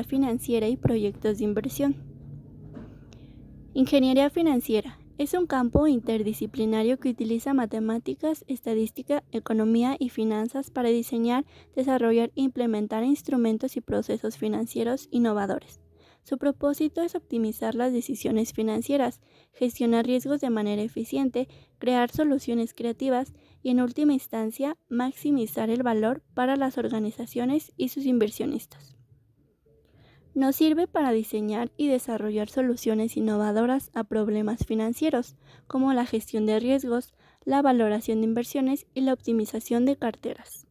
financiera y proyectos de inversión. Ingeniería financiera es un campo interdisciplinario que utiliza matemáticas, estadística, economía y finanzas para diseñar, desarrollar e implementar instrumentos y procesos financieros innovadores. Su propósito es optimizar las decisiones financieras, gestionar riesgos de manera eficiente, crear soluciones creativas y, en última instancia, maximizar el valor para las organizaciones y sus inversionistas. Nos sirve para diseñar y desarrollar soluciones innovadoras a problemas financieros, como la gestión de riesgos, la valoración de inversiones y la optimización de carteras.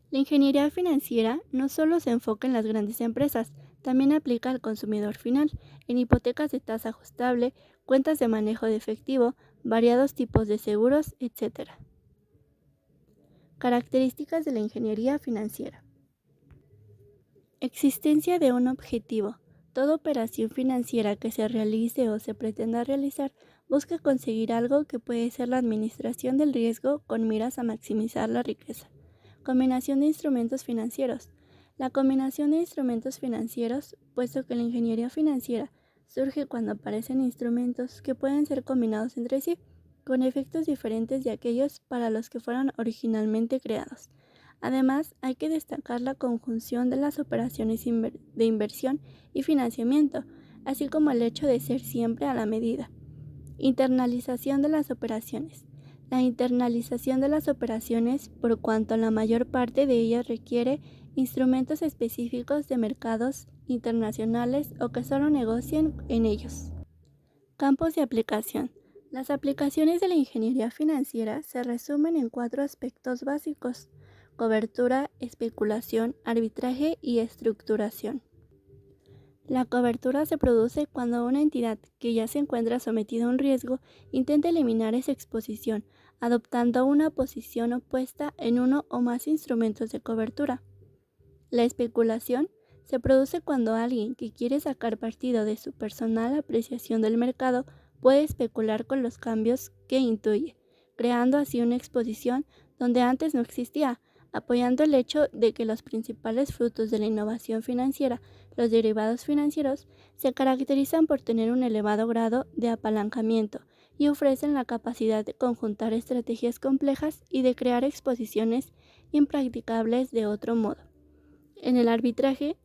La ingeniería financiera no solo se enfoca en las grandes empresas, también aplica al consumidor final, en hipotecas de tasa ajustable, cuentas de manejo de efectivo, variados tipos de seguros, etc. Características de la ingeniería financiera. Existencia de un objetivo. Toda operación financiera que se realice o se pretenda realizar busca conseguir algo que puede ser la administración del riesgo con miras a maximizar la riqueza. Combinación de instrumentos financieros. La combinación de instrumentos financieros, puesto que la ingeniería financiera surge cuando aparecen instrumentos que pueden ser combinados entre sí, con efectos diferentes de aquellos para los que fueron originalmente creados. Además, hay que destacar la conjunción de las operaciones de inversión y financiamiento, así como el hecho de ser siempre a la medida. Internalización de las operaciones. La internalización de las operaciones, por cuanto la mayor parte de ellas requiere instrumentos específicos de mercados internacionales o que solo negocien en ellos. Campos de aplicación. Las aplicaciones de la ingeniería financiera se resumen en 4 aspectos básicos: cobertura, especulación, arbitraje y estructuración. La cobertura se produce cuando una entidad que ya se encuentra sometida a un riesgo intenta eliminar esa exposición, adoptando una posición opuesta en uno o más instrumentos de cobertura. La especulación se produce cuando alguien que quiere sacar partido de su personal apreciación del mercado puede especular con los cambios que intuye, creando así una exposición donde antes no existía, apoyando el hecho de que los principales frutos de la innovación financiera, los derivados financieros, se caracterizan por tener un elevado grado de apalancamiento y ofrecen la capacidad de conjuntar estrategias complejas y de crear exposiciones impracticables de otro modo. En el arbitraje,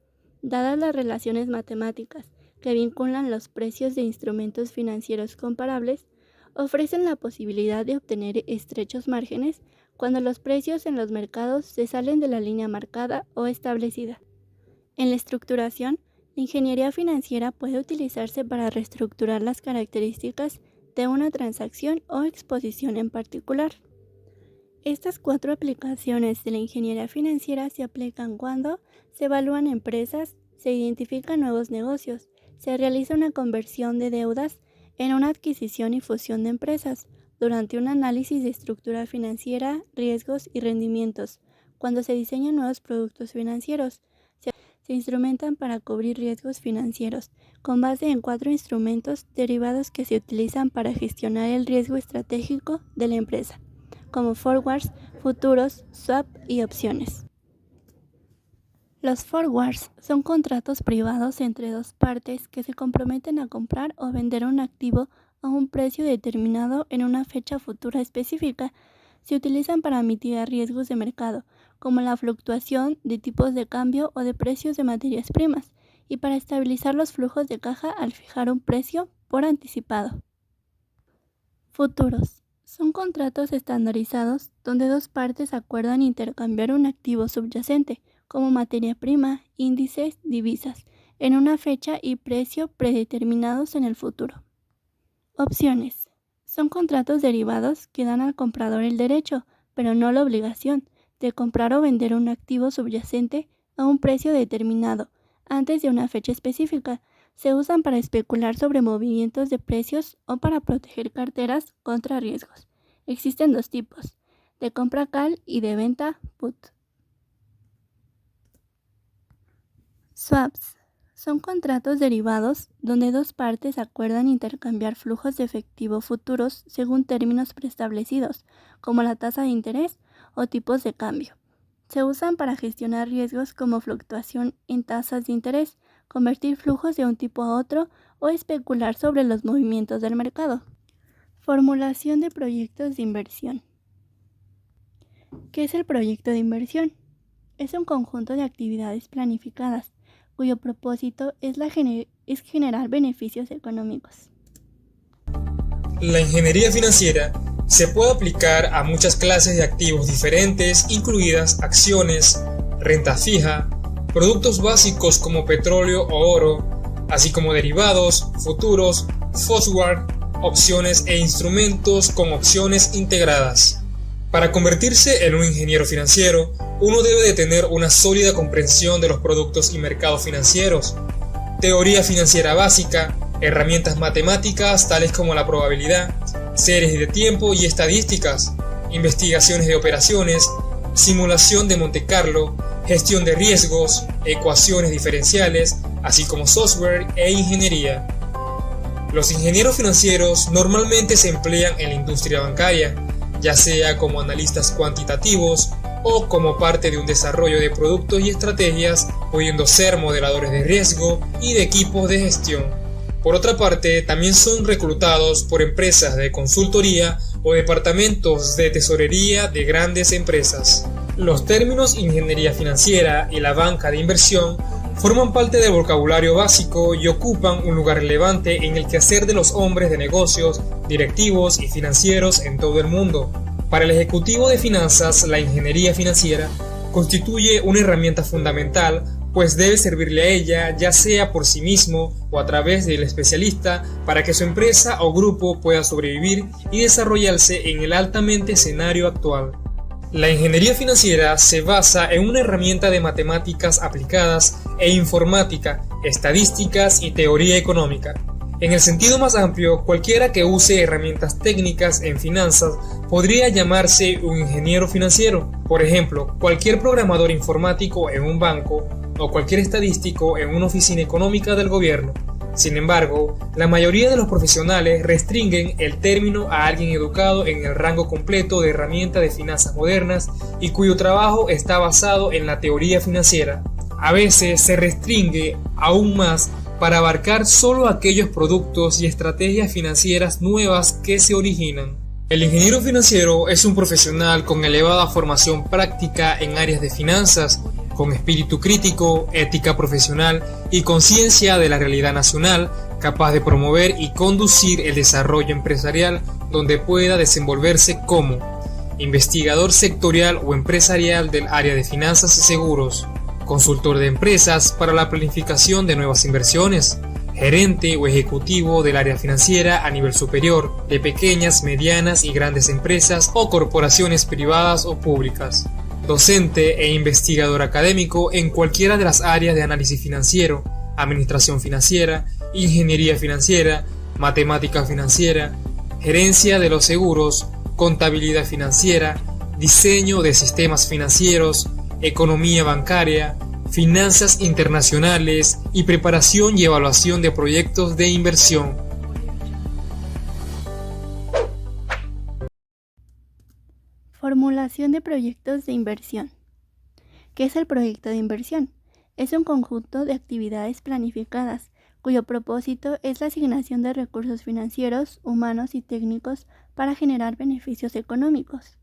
dadas las relaciones matemáticas que vinculan los precios de instrumentos financieros comparables, ofrecen la posibilidad de obtener estrechos márgenes cuando los precios en los mercados se salen de la línea marcada o establecida. En la estructuración, la ingeniería financiera puede utilizarse para reestructurar las características de una transacción o exposición en particular. Estas 4 aplicaciones de la ingeniería financiera se aplican cuando se evalúan empresas, se identifican nuevos negocios, se realiza una conversión de deudas en una adquisición y fusión de empresas, durante un análisis de estructura financiera, riesgos y rendimientos, cuando se diseñan nuevos productos financieros, se instrumentan para cubrir riesgos financieros, con base en 4 instrumentos derivados que se utilizan para gestionar el riesgo estratégico de la empresa, como forwards, futuros, swap y opciones. Los forwards son contratos privados entre dos partes que se comprometen a comprar o vender un activo a un precio determinado en una fecha futura específica. Se utilizan para mitigar riesgos de mercado, como la fluctuación de tipos de cambio o de precios de materias primas, y para estabilizar los flujos de caja al fijar un precio por anticipado. Futuros. Son contratos estandarizados donde dos partes acuerdan intercambiar un activo subyacente, como materia prima, índices, divisas, en una fecha y precio predeterminados en el futuro. Opciones. Son contratos derivados que dan al comprador el derecho, pero no la obligación, de comprar o vender un activo subyacente a un precio determinado, antes de una fecha específica. Se usan para especular sobre movimientos de precios o para proteger carteras contra riesgos. Existen 2 tipos, de compra call y de venta put. Swaps. Son contratos derivados donde dos partes acuerdan intercambiar flujos de efectivo futuros según términos preestablecidos, como la tasa de interés o tipos de cambio. Se usan para gestionar riesgos como fluctuación en tasas de interés, convertir flujos de un tipo a otro o especular sobre los movimientos del mercado. Formulación de proyectos de inversión. ¿Qué es el proyecto de inversión? Es un conjunto de actividades planificadas cuyo propósito es generar beneficios económicos. La ingeniería financiera se puede aplicar a muchas clases de activos diferentes, incluidas acciones, renta fija, productos básicos como petróleo o oro, así como derivados, futuros, forward, opciones e instrumentos con opciones integradas. Para convertirse en un ingeniero financiero, uno debe de tener una sólida comprensión de los productos y mercados financieros, teoría financiera básica, herramientas matemáticas tales como la probabilidad, series de tiempo y estadísticas, investigaciones de operaciones, simulación de Monte Carlo, gestión de riesgos, ecuaciones diferenciales, así como software e ingeniería. Los ingenieros financieros normalmente se emplean en la industria bancaria, ya sea como analistas cuantitativos o como parte de un desarrollo de productos y estrategias, pudiendo ser modeladores de riesgo y de equipos de gestión. Por otra parte, también son reclutados por empresas de consultoría o departamentos de tesorería de grandes empresas. Los términos ingeniería financiera y la banca de inversión forman parte del vocabulario básico y ocupan un lugar relevante en el quehacer de los hombres de negocios, directivos y financieros en todo el mundo. Para el ejecutivo de finanzas, la ingeniería financiera constituye una herramienta fundamental, pues debe servirle a ella, ya sea por sí mismo o a través del especialista, para que su empresa o grupo pueda sobrevivir y desarrollarse en el altamente escenario actual. La ingeniería financiera se basa en una herramienta de matemáticas aplicadas e informática, estadísticas y teoría económica. En el sentido más amplio, cualquiera que use herramientas técnicas en finanzas podría llamarse un ingeniero financiero. Por ejemplo, cualquier programador informático en un banco o cualquier estadístico en una oficina económica del gobierno. Sin embargo, la mayoría de los profesionales restringen el término a alguien educado en el rango completo de herramienta de finanzas modernas y cuyo trabajo está basado en la teoría financiera. A veces se restringe aún más para abarcar solo aquellos productos y estrategias financieras nuevas que se originan. El ingeniero financiero es un profesional con elevada formación práctica en áreas de finanzas, con espíritu crítico, ética profesional y conciencia de la realidad nacional, capaz de promover y conducir el desarrollo empresarial donde pueda desenvolverse como investigador sectorial o empresarial del área de finanzas y seguros, consultor de empresas para la planificación de nuevas inversiones, gerente o ejecutivo del área financiera a nivel superior de pequeñas, medianas y grandes empresas o corporaciones privadas o públicas, docente e investigador académico en cualquiera de las áreas de análisis financiero, administración financiera, ingeniería financiera, matemática financiera, gerencia de los seguros, contabilidad financiera, diseño de sistemas financieros, economía bancaria, finanzas internacionales y preparación y evaluación de proyectos de inversión. Formulación de proyectos de inversión. ¿Qué es el proyecto de inversión? Es un conjunto de actividades planificadas cuyo propósito es la asignación de recursos financieros, humanos y técnicos para generar beneficios económicos.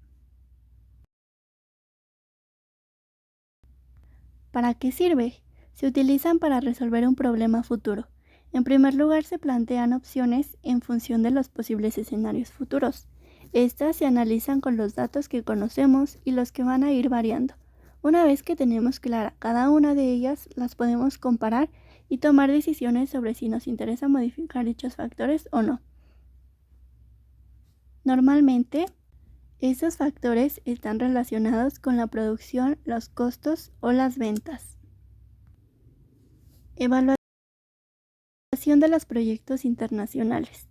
¿Para qué sirve? Se utilizan para resolver un problema futuro. En primer lugar, se plantean opciones en función de los posibles escenarios futuros. Estas se analizan con los datos que conocemos y los que van a ir variando. Una vez que tenemos clara cada una de ellas, las podemos comparar y tomar decisiones sobre si nos interesa modificar dichos factores o no. Normalmente, esos factores están relacionados con la producción, los costos o las ventas. Evaluación de los proyectos internacionales.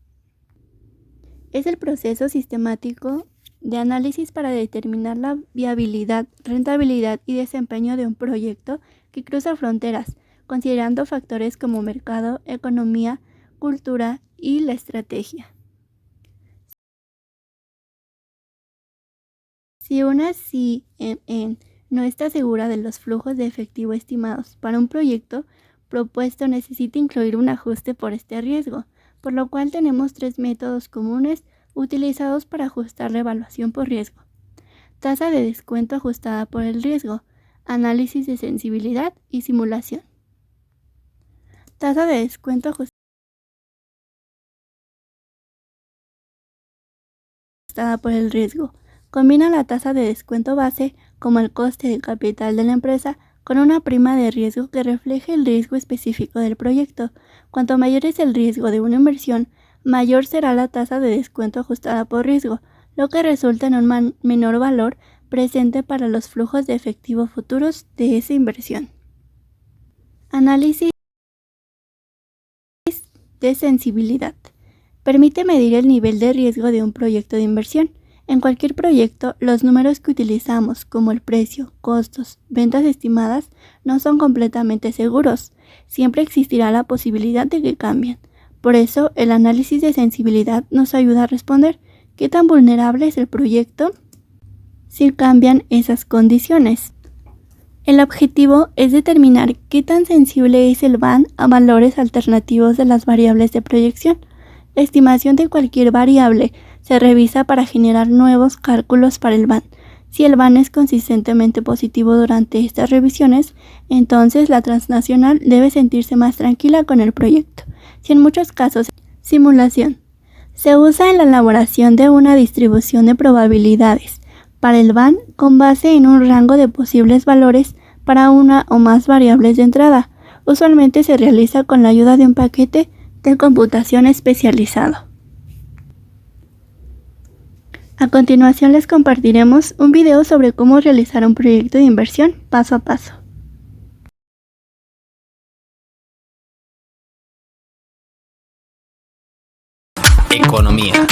Es el proceso sistemático de análisis para determinar la viabilidad, rentabilidad y desempeño de un proyecto que cruza fronteras, considerando factores como mercado, economía, cultura y la estrategia. Si una CMN no está segura de los flujos de efectivo estimados para un proyecto propuesto, necesita incluir un ajuste por este riesgo, por lo cual tenemos 3 métodos comunes utilizados para ajustar la evaluación por riesgo: tasa de descuento ajustada por el riesgo, análisis de sensibilidad y simulación. Tasa de descuento ajustada por el riesgo. Combina la tasa de descuento base, como el coste de capital de la empresa, con una prima de riesgo que refleje el riesgo específico del proyecto. Cuanto mayor es el riesgo de una inversión, mayor será la tasa de descuento ajustada por riesgo, lo que resulta en un menor valor presente para los flujos de efectivo futuros de esa inversión. Análisis de sensibilidad. Permite medir el nivel de riesgo de un proyecto de inversión. En cualquier proyecto, los números que utilizamos, como el precio, costos, ventas estimadas, no son completamente seguros. Siempre existirá la posibilidad de que cambien. Por eso, el análisis de sensibilidad nos ayuda a responder qué tan vulnerable es el proyecto si cambian esas condiciones. El objetivo es determinar qué tan sensible es el BAN a valores alternativos de las variables de proyección. La estimación de cualquier variable se revisa para generar nuevos cálculos para el BAN. Si el BAN es consistentemente positivo durante estas revisiones, entonces la transnacional debe sentirse más tranquila con el proyecto. Si en muchos casos, simulación se usa en la elaboración de una distribución de probabilidades para el BAN con base en un rango de posibles valores para una o más variables de entrada. Usualmente se realiza con la ayuda de un paquete de computación especializado. A continuación les compartiremos un video sobre cómo realizar un proyecto de inversión paso a paso. Economía.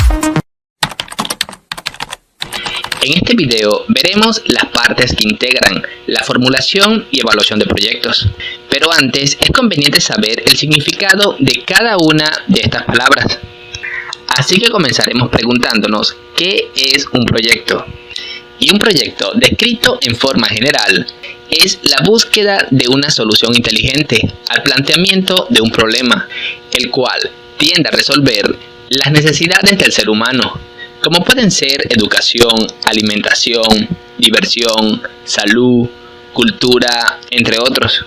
En este video veremos las partes que integran la formulación y evaluación de proyectos. Pero antes es conveniente saber el significado de cada una de estas palabras. Así que comenzaremos preguntándonos ¿qué es un proyecto? Y un proyecto, descrito en forma general, es la búsqueda de una solución inteligente al planteamiento de un problema, el cual tiende a resolver las necesidades del ser humano, como pueden ser educación, alimentación, diversión, salud, cultura, entre otros.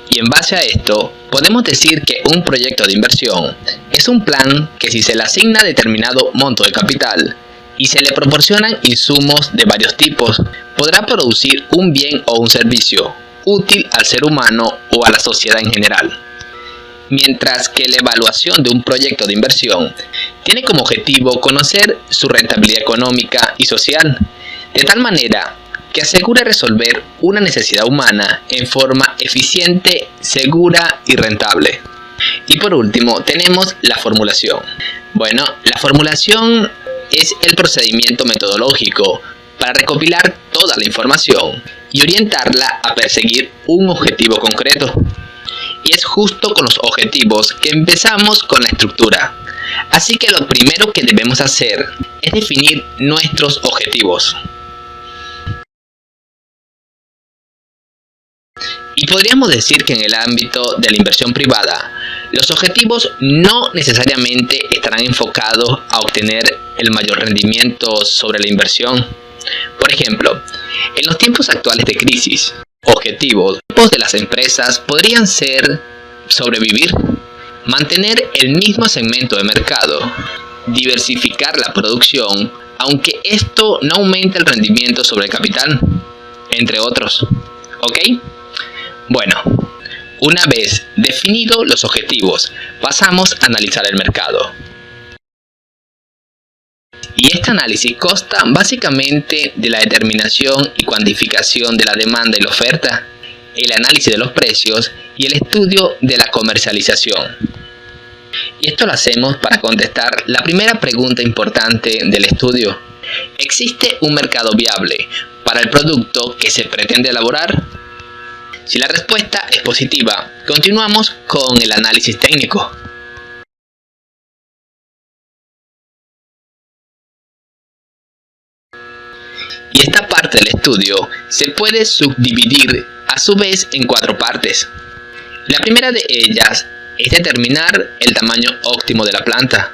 Y en base a esto, podemos decir que un proyecto de inversión es un plan que, si se le asigna determinado monto de capital y se le proporcionan insumos de varios tipos, podrá producir un bien o un servicio útil al ser humano o a la sociedad en general. Mientras que la evaluación de un proyecto de inversión tiene como objetivo conocer su rentabilidad económica y social, de tal manera que asegure resolver una necesidad humana en forma eficiente, segura y rentable. Y por último tenemos la formulación. Bueno, la formulación es el procedimiento metodológico para recopilar toda la información y orientarla a perseguir un objetivo concreto. Y es justo con los objetivos que empezamos con la estructura. Así que lo primero que debemos hacer es definir nuestros objetivos. Y podríamos decir que en el ámbito de la inversión privada, los objetivos no necesariamente estarán enfocados a obtener el mayor rendimiento sobre la inversión. Por ejemplo, en los tiempos actuales de crisis, objetivos de las empresas podrían ser sobrevivir, mantener el mismo segmento de mercado, diversificar la producción, aunque esto no aumente el rendimiento sobre el capital, entre otros. ¿Ok? Bueno, una vez definidos los objetivos, pasamos a analizar el mercado. Y este análisis consta básicamente de la determinación y cuantificación de la demanda y la oferta, el análisis de los precios y el estudio de la comercialización. Y esto lo hacemos para contestar la primera pregunta importante del estudio. ¿Existe un mercado viable para el producto que se pretende elaborar? Si la respuesta es positiva, continuamos con el análisis técnico. Y esta parte parte del estudio se puede subdividir a su vez en 4 partes. La primera de ellas es determinar el tamaño óptimo de la planta.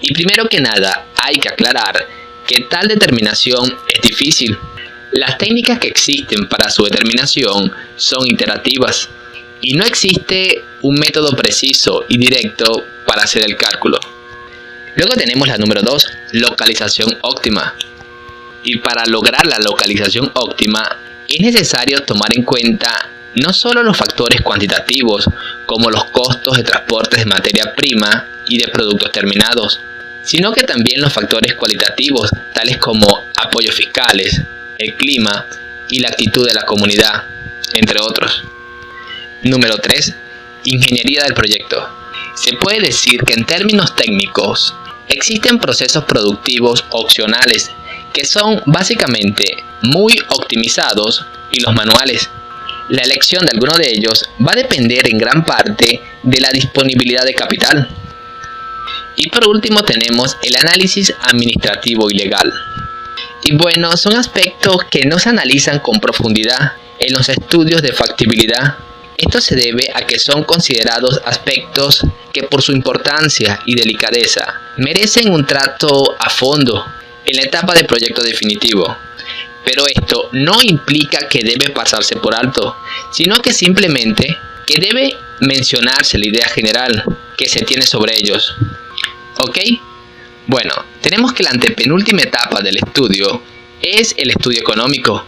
Y primero que nada hay que aclarar que tal determinación es difícil. Las técnicas que existen para su determinación son iterativas y no existe un método preciso y directo para hacer el cálculo. Luego tenemos la número 2, localización óptima. Y para lograr la localización óptima es necesario tomar en cuenta no solo los factores cuantitativos como los costos de transporte de materia prima y de productos terminados, sino que también los factores cualitativos tales como apoyos fiscales, el clima y la actitud de la comunidad, entre otros. Número 3. Ingeniería del proyecto. Se puede decir que en términos técnicos existen procesos productivos opcionales que son básicamente muy optimizados y los manuales. La elección de alguno de ellos va a depender en gran parte de la disponibilidad de capital. Y por último tenemos el análisis administrativo y legal. Y bueno, son aspectos que no se analizan con profundidad en los estudios de factibilidad. Esto se debe a que son considerados aspectos que por su importancia y delicadeza merecen un trato a fondo en la etapa de proyecto definitivo. Pero esto no implica que debe pasarse por alto, sino que simplemente que debe mencionarse la idea general que se tiene sobre ellos. ¿Ok? Bueno, tenemos que la antepenúltima etapa del estudio es el estudio económico.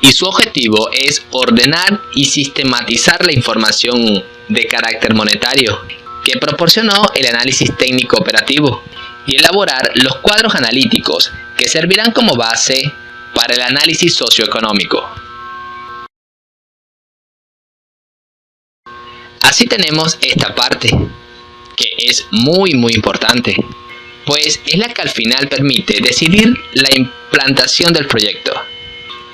Y su objetivo es ordenar y sistematizar la información de carácter monetario que proporcionó el análisis técnico operativo y elaborar los cuadros analíticos que servirán como base para el análisis socioeconómico. Así tenemos esta parte, que es muy importante, pues es la que al final permite decidir la implantación del proyecto.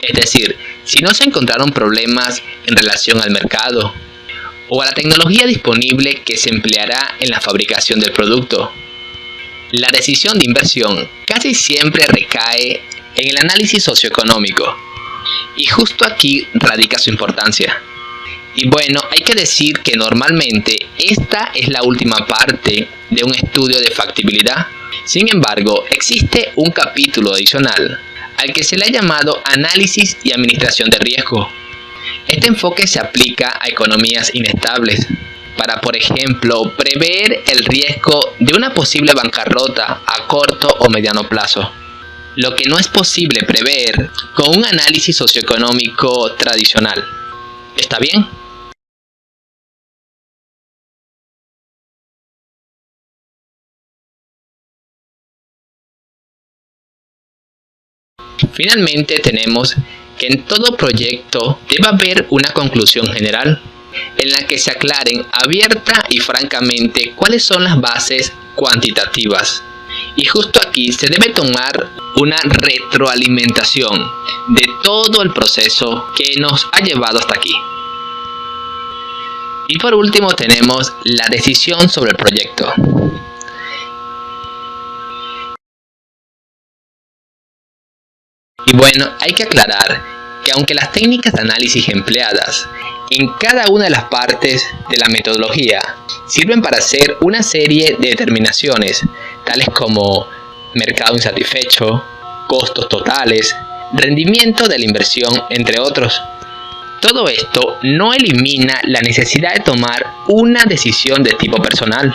Es decir, si no se encontraron problemas en relación al mercado o a la tecnología disponible que se empleará en la fabricación del producto. La decisión de inversión casi siempre recae en el análisis socioeconómico, y justo aquí radica su importancia. Y bueno, hay que decir que normalmente esta es la última parte de un estudio de factibilidad. Sin embargo, existe un capítulo adicional al que se le ha llamado análisis y administración de riesgo. Este enfoque se aplica a economías inestables para, por ejemplo, prever el riesgo de una posible bancarrota a corto o mediano plazo, lo que no es posible prever con un análisis socioeconómico tradicional. ¿Está bien? Finalmente tenemos que en todo proyecto debe haber una conclusión general en la que se aclaren abierta y francamente cuáles son las bases cuantitativas. Y justo aquí se debe tomar una retroalimentación de todo el proceso que nos ha llevado hasta aquí. Y por último tenemos la decisión sobre el proyecto. Y bueno, hay que aclarar que aunque las técnicas de análisis empleadas en cada una de las partes de la metodología sirven para hacer una serie de determinaciones, tales como mercado insatisfecho, costos totales, rendimiento de la inversión, entre otros. Todo esto no elimina la necesidad de tomar una decisión de tipo personal.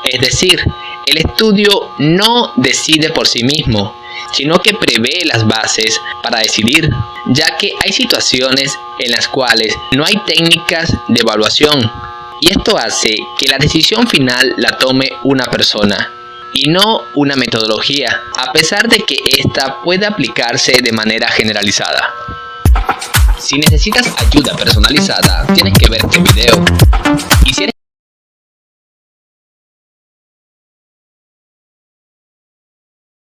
Es decir, el estudio no decide por sí mismo, sino que prevé las bases para decidir, ya que hay situaciones en las cuales no hay técnicas de evaluación, y esto hace que la decisión final la tome una persona y no una metodología, a pesar de que ésta puede aplicarse de manera generalizada. Si necesitas ayuda personalizada, tienes que ver este video. Y si eres